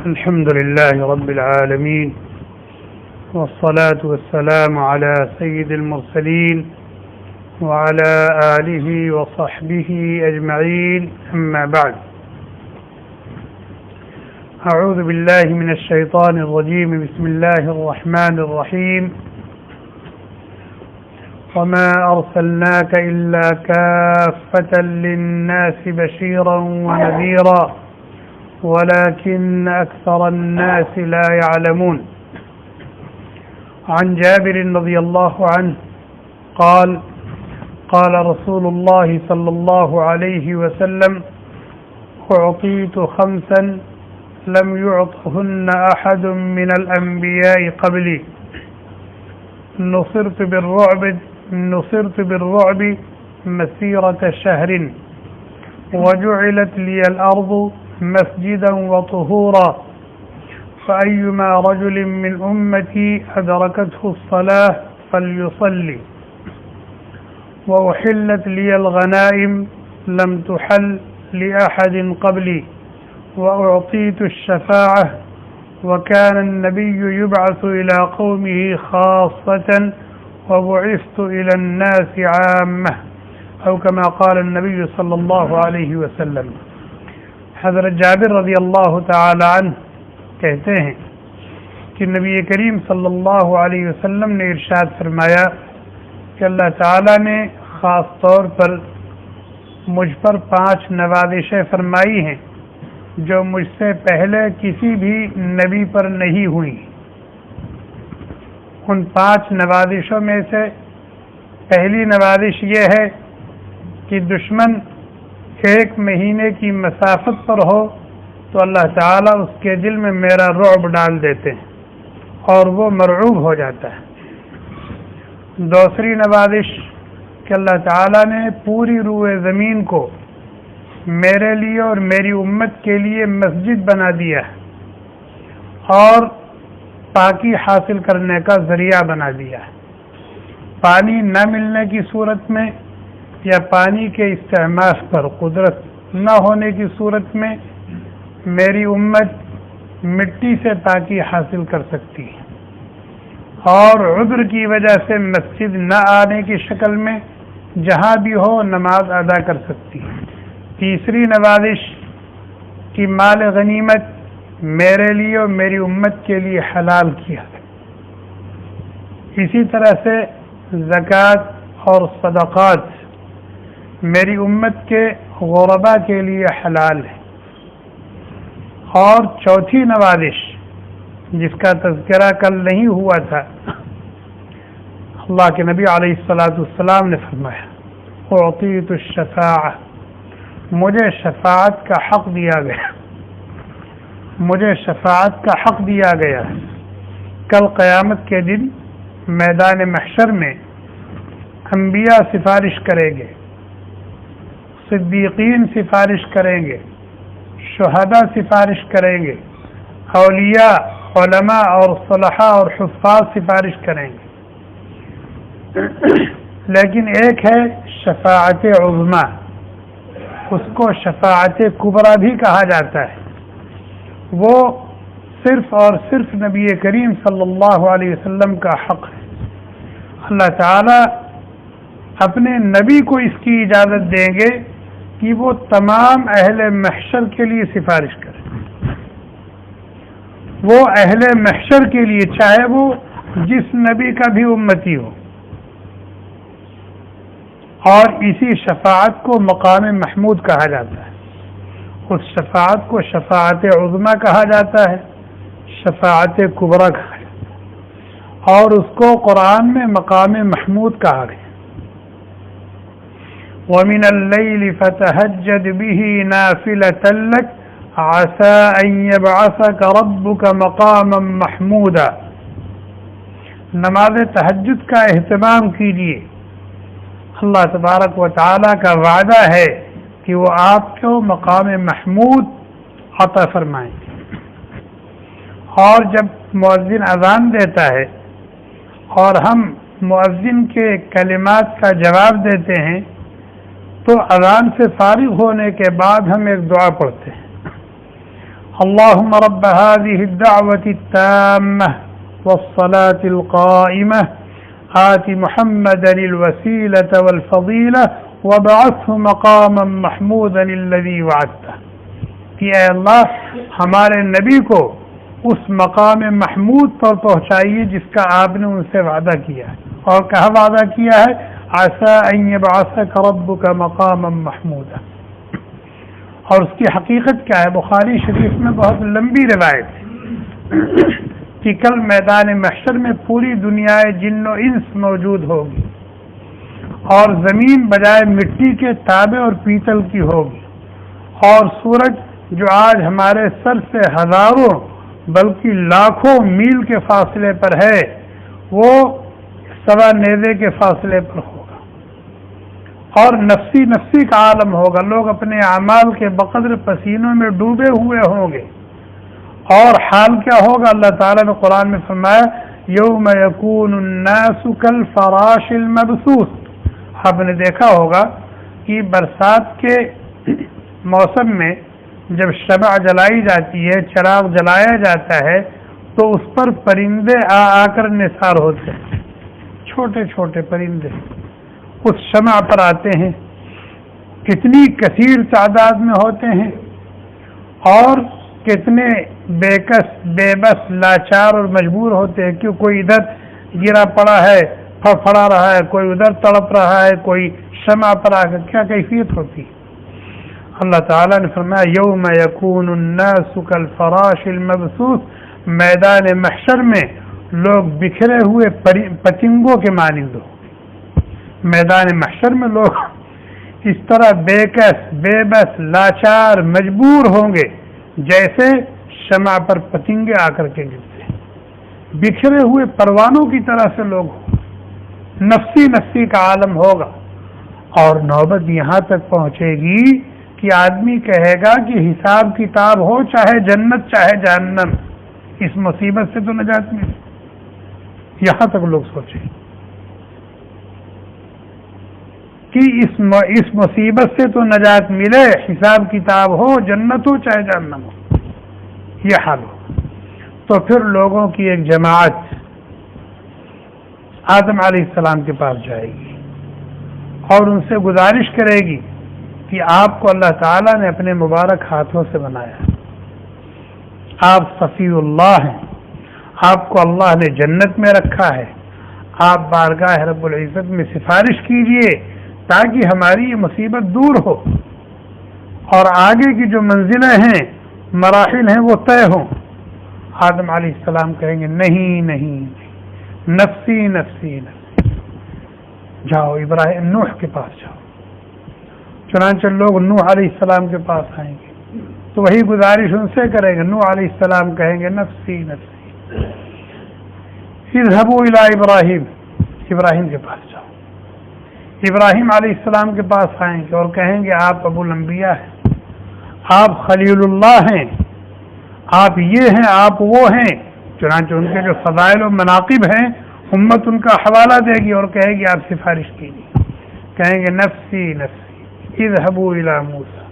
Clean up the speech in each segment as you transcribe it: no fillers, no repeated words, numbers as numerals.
الحمد لله رب العالمين والصلاة والسلام على سيد المرسلين وعلى آله وصحبه أجمعين أما بعد أعوذ بالله من الشيطان الرجيم بسم الله الرحمن الرحيم وما أرسلناك إلا كافة للناس بشيرا ونذيرا ولكن أكثر الناس لا يعلمون عن جابر رضي الله عنه قال قال رسول الله صلى الله عليه وسلم أعطيت خمسا لم يعطهن أحد من الأنبياء قبلي نصرت بالرعب مسيرة شهر وجعلت لي الأرض مسجدا وطهورا فأيما رجل من أمتي أدركته الصلاة فليصلي وأحلت لي الغنائم لم تحل لأحد قبلي وأعطيت الشفاعة وكان النبي يبعث إلى قومه خاصة وبعثت إلى الناس عامة أو كما قال النبي صلى الله عليه وسلم. حضرت جابر رضی اللہ تعالی عنہ کہتے ہیں کہ نبی کریم صلی اللہ علیہ وسلم نے ارشاد فرمایا کہ اللہ تعالی نے خاص طور پر مجھ پر 5 نوازشیں فرمائی ہیں جو مجھ سے پہلے کسی بھی نبی پر نہیں ہوئی. ان 5 نوازشوں میں سے پہلی نوازش یہ ہے کہ دشمن 1 مہینے کی مسافت پر ہو تو اللہ تعالیٰ اس کے دل میں میرا رعب ڈال دیتے ہیں اور وہ مرعوب ہو جاتا ہے. دوسری نوازش کہ اللہ تعالیٰ نے پوری روئے زمین کو میرے لیے اور میری امت کے لیے مسجد بنا دیا ہے اور پاکی حاصل کرنے کا ذریعہ بنا دیا ہے. پانی نہ ملنے کی صورت میں یا پانی کے استعمال پر قدرت نہ ہونے کی صورت میں میری امت مٹی سے پاکی حاصل کر سکتی ہے اور عذر کی وجہ سے مسجد نہ آنے کی شکل میں جہاں بھی ہو نماز ادا کر سکتی ہے. تیسری نوازش کی مال غنیمت میرے لیے اور میری امت کے لیے حلال کیا. اسی طرح سے زکوٰۃ اور صدقات میری امت کے غربا کے لیے حلال ہے. اور چوتھی نوازش جس کا تذکرہ کل نہیں ہوا تھا، اللہ کے نبی علیہ الصلاۃ والسلام نے فرمایا اعطیت الشفاعہ، مجھے شفاعت کا حق دیا گیا، مجھے شفاعت کا حق دیا گیا. کل قیامت کے دن میدان محشر میں انبیاء سفارش کریں گے، صدیقین سفارش کریں گے، شہداء سفارش کریں گے، اولیاء، علماء اور صلحاء اور حفاظ سفارش کریں گے. لیکن ایک ہے شفاعت عظمیٰ، اس کو شفاعت کبریٰ بھی کہا جاتا ہے. وہ صرف اور صرف نبی کریم صلی اللہ علیہ وسلم کا حق ہے. اللہ تعالی اپنے نبی کو اس کی اجازت دیں گے کہ وہ تمام اہل محشر کے لیے سفارش کرے. وہ اہل محشر کے لیے، چاہے وہ جس نبی کا بھی امتی ہو. اور اسی شفاعت کو مقام محمود کہا جاتا ہے. اس شفاعت کو شفاعت عظمیٰ کہا جاتا ہے، شفاعت کبریٰ کہا جاتا ہے، اور اس کو قرآن میں مقام محمود کہا گیا. وَمِنَ اللَّيْلِ فَتَهَجَّدْ بِهِ نَافِلَةً لَكَ عَسَىٰ أَن يَبْعَثَكَ رَبُّكَ مَقَامًا مَحْمُودًا. نماز تہجد کا اہتمام کیجیے، اللہ تبارک و تعالیٰ کا وعدہ ہے کہ وہ آپ کو مقام محمود عطا فرمائیں گے. اور جب مؤذن اذان دیتا ہے اور ہم مؤذن کے کلمات کا جواب دیتے ہیں تو اذان سے فارغ ہونے کے بعد ہم ایک دعا پڑھتے ہیں. اللهم رب هذه الدعوة التامة والصلاة القائمة آت محمدا الوسيلة والفضيلة وابعثه مقاما محمودا الذي وعدته، کہ اے اللہ ہمارے نبی کو اس مقام محمود پر پہنچائیے جس کا آپ نے ان سے وعدہ کیا ہے، اور کہا وعدہ کیا ہے عسى ان يبعثك ربك مقاما محمودا، اور اس کی حقیقت کیا ہے؟ بخاری شریف میں بہت لمبی روایت ہے کہ کل میدان محشر میں پوری دنیا جن و انس موجود ہوگی، اور زمین بجائے مٹی کے تانبے اور پیتل کی ہوگی، اور سورج جو آج ہمارے سر سے ہزاروں بلکہ لاکھوں میل کے فاصلے پر ہے، وہ سوا نیزے کے فاصلے پر ہوگا، اور نفسی نفسی کا عالم ہوگا، لوگ اپنے اعمال کے بقدر پسینوں میں ڈوبے ہوئے ہوں گے، اور حال کیا ہوگا؟ اللہ تعالیٰ نے قرآن میں فرمایا یوم یکون الناس کالفراش المبثوث۔ آپ نے دیکھا ہوگا کہ برسات کے موسم میں جب شمع جلائی جاتی ہے، چراغ جلایا جاتا ہے، تو اس پر پرندے آ کر نثار ہوتے ہیں، چھوٹے چھوٹے پرندے اس شمع پر آتے ہیں، کتنی کثیر تعداد میں ہوتے ہیں، اور کتنے بے کس بے بس لاچار اور مجبور ہوتے ہیں کہ کوئی ادھر گرا پڑا ہے پھڑا رہا ہے، کوئی ادھر تڑپ رہا ہے، کوئی شمع پر آ کر کیا کیفیت ہوتی۔ اللہ تعالیٰ نے فرمایا یوم یکون الناس کالفراش المبثوث، میدان محشر میں لوگ بکھرے ہوئے پتنگوں کے مانند ہوں، میدان محشر میں لوگ اس طرح بے کس بے بس لاچار مجبور ہوں گے جیسے شمع پر پتنگے آ کر کے گرتے ہیں، بکھرے ہوئے پروانوں کی طرح سے لوگ ہوں، نفسی نفسی کا عالم ہوگا، اور نوبت یہاں تک پہنچے گی کہ آدمی کہے گا کہ حساب کتاب ہو چاہے جنت چاہے جہنم، اس مصیبت سے تو نجات ملے، یہاں تک لوگ سوچیں کہ اس مصیبت سے تو نجات ملے، حساب کتاب ہو جنت ہو چاہے جہنم ہو، یہ حال ہو۔ تو پھر لوگوں کی ایک جماعت آدم علیہ السلام کے پاس جائے گی اور ان سے گزارش کرے گی کہ آپ کو اللہ تعالیٰ نے اپنے مبارک ہاتھوں سے بنایا، آپ صفی اللہ ہیں، آپ کو اللہ نے جنت میں رکھا ہے، آپ بارگاہ رب العزت میں سفارش کیجئے تاکہ ہماری یہ مصیبت دور ہو اور آگے کی جو منزلیں ہیں مراحل ہیں وہ طے ہوں۔ آدم علیہ السلام کہیں گے نہیں نہیں نفسی نفسی نفسی، جاؤ ابراہیم نوح کے پاس جاؤ۔ چنانچہ لوگ نوح علیہ السلام کے پاس آئیں گے تو وہی گزارش ان سے کریں گے، نوح علیہ السلام کہیں گے نفسی نفسی، اذهبوا الى ابراہیم، ابراہیم کے پاس جاؤ۔ ابراہیم علیہ السلام کے پاس آئیں گے اور کہیں گے آپ ابو الانبیاء ہیں، آپ خلیل اللہ ہیں، آپ یہ ہیں آپ وہ ہیں۔ چنانچہ ان کے جو فضائل و مناقب ہیں امت ان کا حوالہ دے گی اور کہے گی آپ سفارش کیجیے، کہیں گے نفسی نفسی، اذهبوا الى موسیٰ،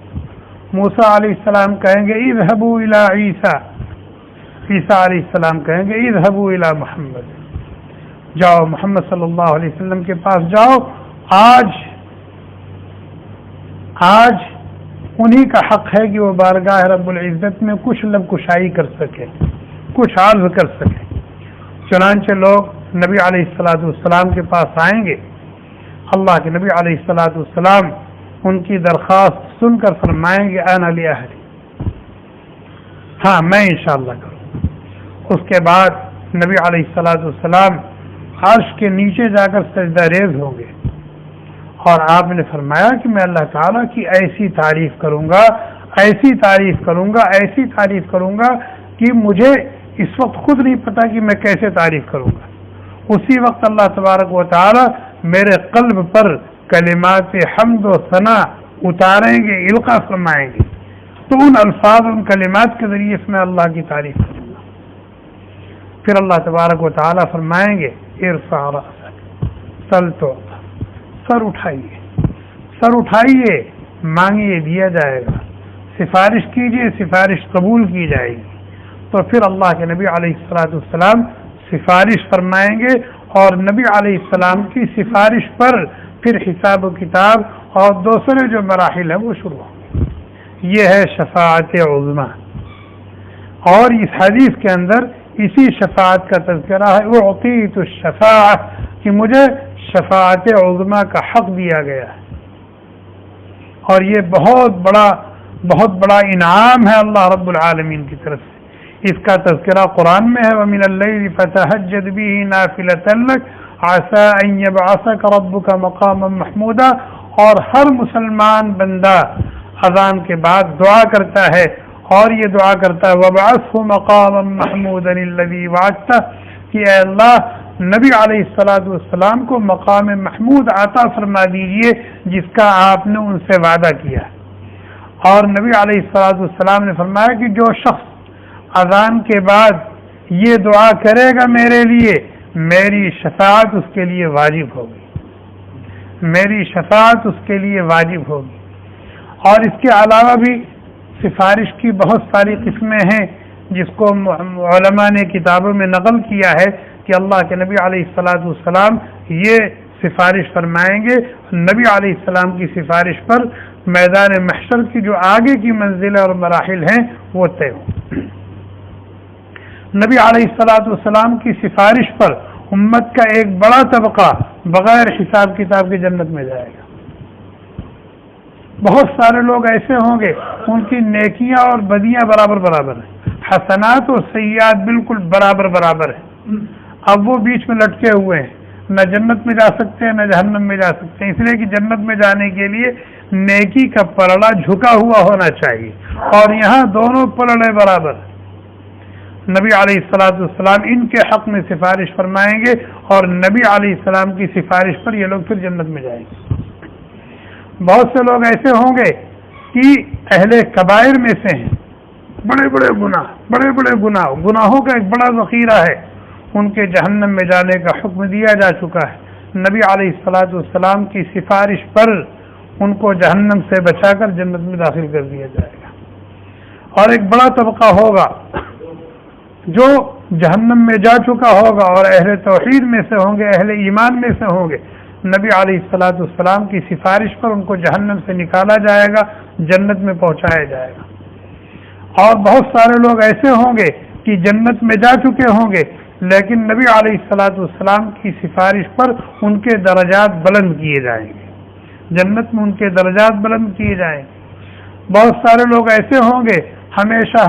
موسیٰ علیہ السلام کہیں گے اذهبوا الى عیسیٰ، عیسیٰ علیہ السلام کہیں گے اذهبوا الى محمد، جاؤ محمد صلی اللہ علیہ وسلم کے پاس جاؤ، آج انہی کا حق ہے کہ وہ بارگاہ رب العزت میں کچھ لب کشائی کر سکے، کچھ عرض کر سکے۔ چنانچہ لوگ نبی علیہ الصلوۃ والسلام کے پاس آئیں گے، اللہ کے نبی علیہ الصلوۃ والسلام ان کی درخواست سن کر فرمائیں گے انا لأہلی، ہاں میں انشاءاللہ کروں۔ اس کے بعد نبی علیہ الصلوۃ والسلام عرش کے نیچے جا کر سجدہ ریز ہوں گے، اور آپ نے فرمایا کہ میں اللہ تعالیٰ کی ایسی تعریف کروں گا، ایسی تعریف کروں گا، ایسی تعریف کروں گا کہ مجھے اس وقت خود نہیں پتا کہ میں کیسے تعریف کروں گا۔ اسی وقت اللہ تبارک و تعالی میرے قلب پر کلمات حمد و ثنا اتاریں گے، القا فرمائیں گے، تو ان الفاظ ان کلمات کے ذریعے سے میں اللہ کی تعریف کروں گا۔ پھر اللہ تبارک و تعالی فرمائیں گے ارفع رأسک سل تعطى، سر اٹھائیے، سر اٹھائیے، مانگیے دیا جائے گا، سفارش کیجیے، سفارش قبول کی جائے گی۔ تو پھر اللہ کے نبی علیہ الصلوۃ والسلام سفارش فرمائیں گے، اور نبی علیہ السلام کی سفارش پر پھر حساب و کتاب اور دوسرے جو مراحل ہیں وہ شروع ہوں گے۔ یہ ہے شفاعت عظمی۔ اور اس حدیث کے اندر اسی شفاعت کا تذکرہ ہے، اعطیت الشفاعہ، کہ مجھے شفاعت عظمی کا حق دیا گیا ہے، اور یہ بہت بڑا انعام ہے اللہ رب العالمین کی طرف سے۔ اس کا تذکرہ قرآن میں ہے، وَمِنَ اللَّيْلِ فَتَهَجَّدْ بِهِ نَافِلَةً لَكَ عَسَىٰ أَن يَبْعَثَكَ رَبُّكَ مَقَامًا مَحْمُودًا۔ اور ہر مسلمان بندہ اذان کے بعد دعا کرتا ہے، اور یہ دعا کرتا ہے وَابْعَثْهُ مَقَامًا مَحْمُودًا الَّذِي وَعَدتَّهُ، کہ اے اللہ نبی علیہ الصلوۃ والسلام کو مقام محمود عطا فرما دیجئے جس کا آپ نے ان سے وعدہ کیا۔ اور نبی علیہ الصلوۃ والسلام نے فرمایا کہ جو شخص اذان کے بعد یہ دعا کرے گا میرے لیے، میری شفاعت اس کے لیے واجب ہوگی، میری شفاعت اس کے لیے واجب ہوگی۔ اور اس کے علاوہ بھی سفارش کی بہت ساری قسمیں ہیں، جس کو علماء نے کتابوں میں نقل کیا ہے کہ اللہ کے نبی علیہ الصلوۃ والسلام یہ سفارش فرمائیں گے۔ نبی علیہ السلام کی سفارش پر میدان محشر کی جو آگے کی منزلیں اور مراحل ہیں وہ طے ہوں۔ نبی علیہ الصلوۃ والسلام کی سفارش پر امت کا ایک بڑا طبقہ بغیر حساب کتاب کی جنت میں جائے گا۔ بہت سارے لوگ ایسے ہوں گے ان کی نیکیاں اور بدیاں برابر ہیں، حسنات اور سیئات بالکل برابر ہیں، اب وہ بیچ میں لٹکے ہوئے ہیں، نہ جنت میں جا سکتے ہیں نہ جہنم میں جا سکتے ہیں، اس لیے کہ جنت میں جانے کے لیے نیکی کا پلڑا جھکا ہوا ہونا چاہیے، اور یہاں دونوں پلڑے برابر ہیں۔ نبی علیہ الصلوۃ والسلام ان کے حق میں سفارش فرمائیں گے، اور نبی علیہ السلام کی سفارش پر یہ لوگ پھر جنت میں جائیں گے۔ بہت سے لوگ ایسے ہوں گے کہ اہل کبائر میں سے ہیں، بڑے گناہوں کا ایک بڑا ذخیرہ ہے، ان کے جہنم میں جانے کا حکم دیا جا چکا ہے۔ نبی علیہ الصلوۃ والسلام کی سفارش پر ان کو جہنم سے بچا کر جنت میں داخل کر دیا جائے گا۔ اور ایک بڑا طبقہ ہوگا جو جہنم میں جا چکا ہوگا اور اہل توحید میں سے ہوں گے، اہل ایمان میں سے ہوں گے، نبی علیہ الصلوۃ والسلام کی سفارش پر ان کو جہنم سے نکالا جائے گا، جنت میں پہنچایا جائے گا۔ اور بہت سارے لوگ ایسے ہوں گے کہ جنت میں جا چکے ہوں گے، لیکن نبی علیہ الصلوۃ والسلام کی سفارش پر ان کے درجات بلند کیے جائیں گے، جنت میں ان کے درجات بلند کیے جائیں گے۔ بہت سارے لوگ ایسے ہوں گے ہمیشہ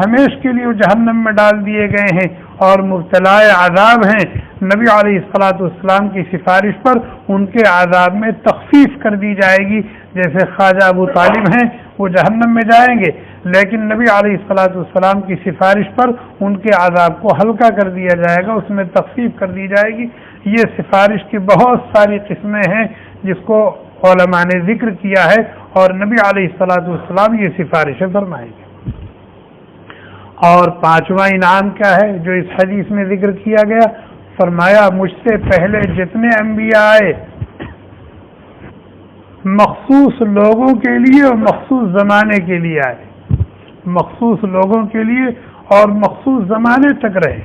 کے لیے وہ جہنم میں ڈال دیے گئے ہیں اور مبتلا عذاب ہیں، نبی علیہ الصلوۃ والسلام کی سفارش پر ان کے عذاب میں تخفیف کر دی جائے گی۔ جیسے خواجہ ابو طالب ہیں، وہ جہنم میں جائیں گے، لیکن نبی علیہ الصلوۃ والسلام کی سفارش پر ان کے عذاب کو ہلکا کر دیا جائے گا، اس میں تخفیف کر دی جائے گی۔ یہ سفارش کی بہت ساری قسمیں ہیں جس کو علماء نے ذکر کیا ہے، اور نبی علیہ الصلوۃ والسلام یہ سفارشیں فرمائیں گے۔ اور پانچواں انعام کیا ہے جو اس حدیث میں ذکر کیا گیا؟ فرمایا مجھ سے پہلے جتنے انبیاء آئے مخصوص لوگوں کے لیے اور مخصوص زمانے کے لیے آئے، مخصوص لوگوں کے لیے اور مخصوص زمانے تک رہے،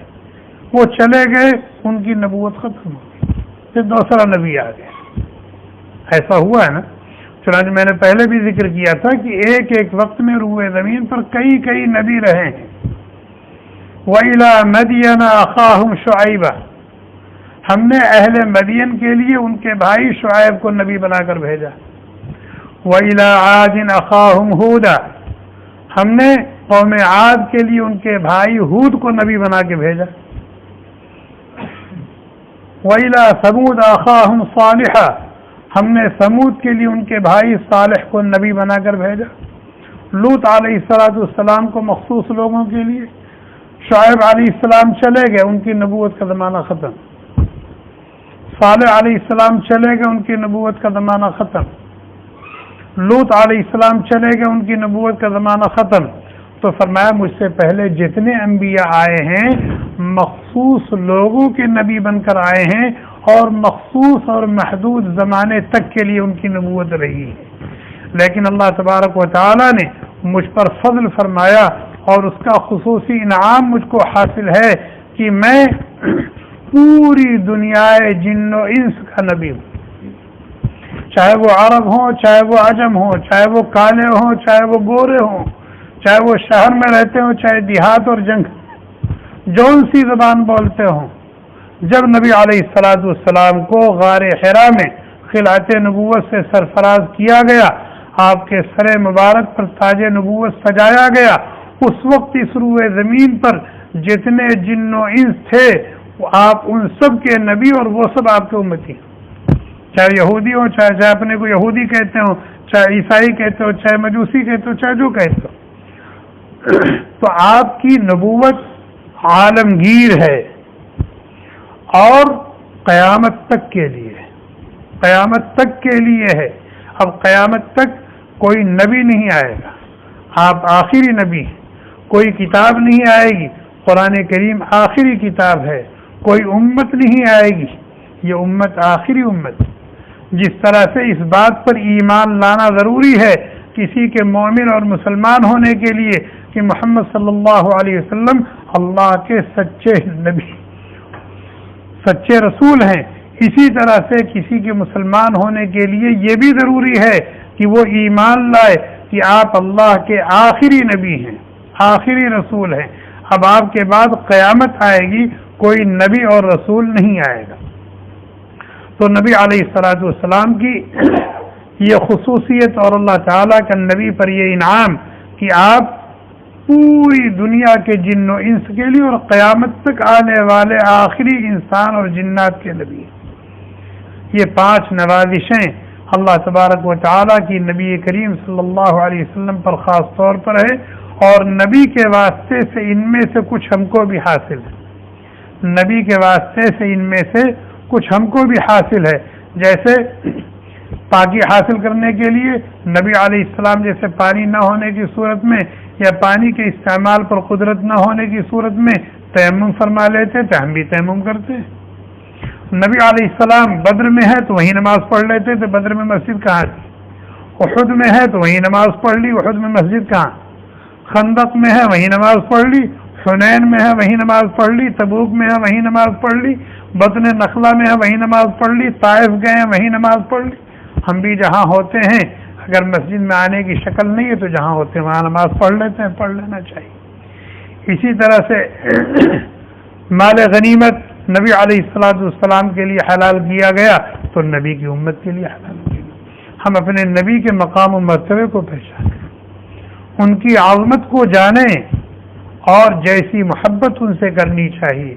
وہ چلے گئے، ان کی نبوت ختم ہو گئی، پھر دوسرا نبی آ گیا۔ ایسا ہوا ہے نا، چنانچہ میں نے پہلے بھی ذکر کیا تھا کہ ایک ایک وقت میں روئے زمین پر کئی نبی رہے ہیں۔ وَإِلَىٰ مَدْيَنَ أَخَاهُمْ شُعَيْبًا، ہم نے اہل مدین کے لیے ان کے بھائی شعیب کو نبی بنا کر بھیجا۔ وَإِلَىٰ عَادٍ أَخَاهُمْ هُودًا، ہم نے قوم عاد کے لیے ان کے بھائی ہود کو نبی بنا کے بھیجا۔ وَإِلَىٰ ثَمُودَ أَخَاهُمْ صَالِحًا، ہم نے سمود کے لیے ان کے بھائی صالح کو نبی بنا کر بھیجا۔ لوط علیہ السلام کو مخصوص لوگوں کے لیے، شعیب علیہ السلام چلے گئے، ان کی نبوت کا زمانہ ختم۔ صالح علیہ السلام چلے گئے، ان کی نبوت کا زمانہ ختم۔ لوط علیہ السلام چلے گئے، ان کی نبوت کا زمانہ ختم۔ تو فرمایا مجھ سے پہلے جتنے انبیاء آئے ہیں مخصوص لوگوں کے نبی بن کر آئے ہیں، اور مخصوص اور محدود زمانے تک کے لیے ان کی نبوت رہی ہے، لیکن اللہ تبارک و تعالی نے مجھ پر فضل فرمایا اور اس کا خصوصی انعام مجھ کو حاصل ہے کہ میں پوری دنیا جن و انس کا نبی ہوں، چاہے وہ عرب ہوں، چاہے وہ عجم ہوں، چاہے وہ کالے ہوں، چاہے وہ گورے ہوں، چاہے وہ شہر میں رہتے ہوں، چاہے دیہات اور جنگ، جون سی زبان بولتے ہوں۔ جب نبی علیہ الصلوۃ والسلام کو غار حرا میں خلعت نبوت سے سرفراز کیا گیا، آپ کے سر مبارک پر تاج نبوت سجایا گیا، اس وقت اس روئے زمین پر جتنے جن و انس تھے آپ ان سب کے نبی اور وہ سب آپ کے امتی، چاہے یہودی ہو، چاہے اپنے کو یہودی کہتے ہو، چاہے عیسائی کہتے ہو، چاہے مجوسی کہتے ہو، چاہے جو کہتے ہو۔ تو آپ کی نبوت عالمگیر ہے اور قیامت تک کے لیے، قیامت تک کے لیے ہے۔ اب قیامت تک کوئی نبی نہیں آئے گا، آپ آخری نبی، کوئی کتاب نہیں آئے گی، قرآن کریم آخری کتاب ہے، کوئی امت نہیں آئے گی، یہ امت آخری امت۔ جس طرح سے اس بات پر ایمان لانا ضروری ہے کسی کے مومن اور مسلمان ہونے کے لیے کہ محمد صلی اللہ علیہ وسلم اللہ کے سچے نبی، سچے رسول ہیں، اسی طرح سے کسی کے مسلمان ہونے کے لیے یہ بھی ضروری ہے کہ وہ ایمان لائے کہ آپ اللہ کے آخری نبی ہیں، آخری رسول ہیں۔ اب آپ کے بعد قیامت آئے گی، کوئی نبی اور رسول نہیں آئے گا۔ تو نبی علیہ الصلوۃ والسلام کی یہ خصوصیت اور اللہ تعالیٰ کا نبی پر یہ انعام کہ آپ پوری دنیا کے جن و انس کے لیے اور قیامت تک آنے والے آخری انسان اور جنات کے نبی ہیں۔ یہ 5 نوازشیں اللہ تبارک و تعالیٰ کی نبی کریم صلی اللہ علیہ وسلم پر خاص طور پر ہے، اور نبی کے واسطے سے ان میں سے کچھ ہم کو بھی حاصل ہے، نبی کے واسطے سے ان میں سے کچھ ہم کو بھی حاصل ہے۔ جیسے پاکی حاصل کرنے کے لیے نبی علیہ السلام جیسے پانی نہ ہونے کی صورت میں یا پانی کے استعمال پر قدرت نہ ہونے کی صورت میں تیمم فرما لیتے تھے، ہم بھی تیمم کرتے ہیں۔ نبی علیہ السلام بدر میں ہے تو وہیں نماز پڑھ لیتے تھے، بدر میں مسجد کہاں تھی؟ احد میں ہے تو وہیں نماز پڑھ لی، احد میں مسجد کہاں؟ خندق میں ہے وہیں نماز پڑھ لی، حنین میں ہے وہیں نماز پڑھ لی، تبوک میں ہے وہیں نماز پڑھ لی، بطن نخلا میں ہے وہیں نماز پڑھ لی، طائف گئے ہیں وہیں نماز پڑھ لی۔ ہم بھی جہاں ہوتے ہیں اگر مسجد میں آنے کی شکل نہیں ہے تو جہاں ہوتے ہیں وہاں نماز پڑھ لیتے ہیں، پڑھ لینا چاہیے۔ اسی طرح سے مال غنیمت نبی علیہ الصلوۃ والسلام کے لیے حلال کیا گیا تو نبی کی امت کے لیے حلال کیا گیا۔ ہم اپنے نبی کے مقام و مرتبے کو پہچانیں، ان کی عظمت کو جانیں اور جیسی محبت ان سے کرنی چاہیے،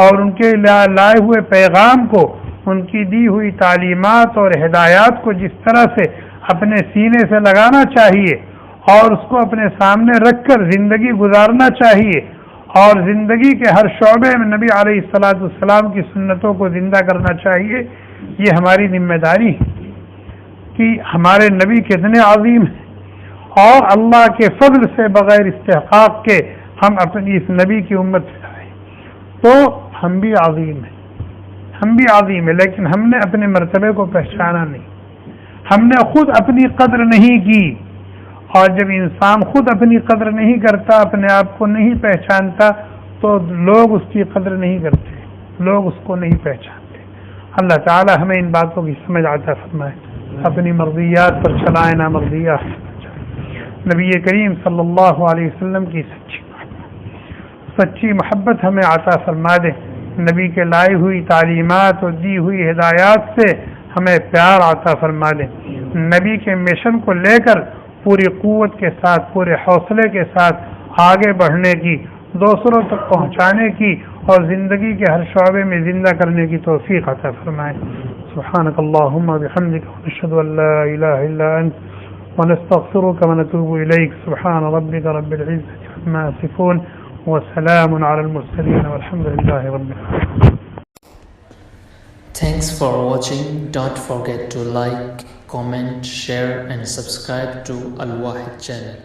اور ان کے لائے ہوئے پیغام کو، ان کی دی ہوئی تعلیمات اور ہدایات کو جس طرح سے اپنے سینے سے لگانا چاہیے اور اس کو اپنے سامنے رکھ کر زندگی گزارنا چاہیے، اور زندگی کے ہر شعبے میں نبی علیہ الصلوۃ والسلام کی سنتوں کو زندہ کرنا چاہیے۔ یہ ہماری ذمہ داری ہے کہ ہمارے نبی کتنے عظیم ہیں، اور اللہ کے فضل سے بغیر استحقاق کے ہم اپنی اس نبی کی امت سے آئے تو ہم بھی عظیم ہیں، ہم بھی عظیم ہیں، لیکن ہم نے اپنے مرتبے کو پہچانا نہیں، ہم نے خود اپنی قدر نہیں کی، اور جب انسان خود اپنی قدر نہیں کرتا، اپنے آپ کو نہیں پہچانتا، تو لوگ اس کی قدر نہیں کرتے، لوگ اس کو نہیں پہچانتے۔ اللہ تعالی ہمیں ان باتوں کی سمجھ عطا فرمائے، اپنی مرضیات پر چلائے، نہ مرضیات پر چلائے۔ نبی کریم صلی اللہ علیہ وسلم کی سچی محبت ہمیں عطا فرما دے، نبی کے لائی ہوئی تعلیمات اور دی ہوئی ہدایات سے ہمیں پیار عطا فرما دے، نبی کے مشن کو لے کر پوری قوت کے ساتھ، پورے حوصلے کے ساتھ آگے بڑھنے کی، دوسروں تک پہنچانے کی اور زندگی کے ہر شعبے میں زندہ کرنے کی توفیق عطا فرمائے۔ سبحانک اللہم بحمدک ونشہد ان لا الہ الا انت ونستغفرک ونتوب الیک۔ سبحان ربک رب العزة عما یصفون وسلام علی المرسلین والحمد للہ رب العالمین۔ Thanks for watching. Don't forget to like, comment, share and subscribe to Al Wahid channel.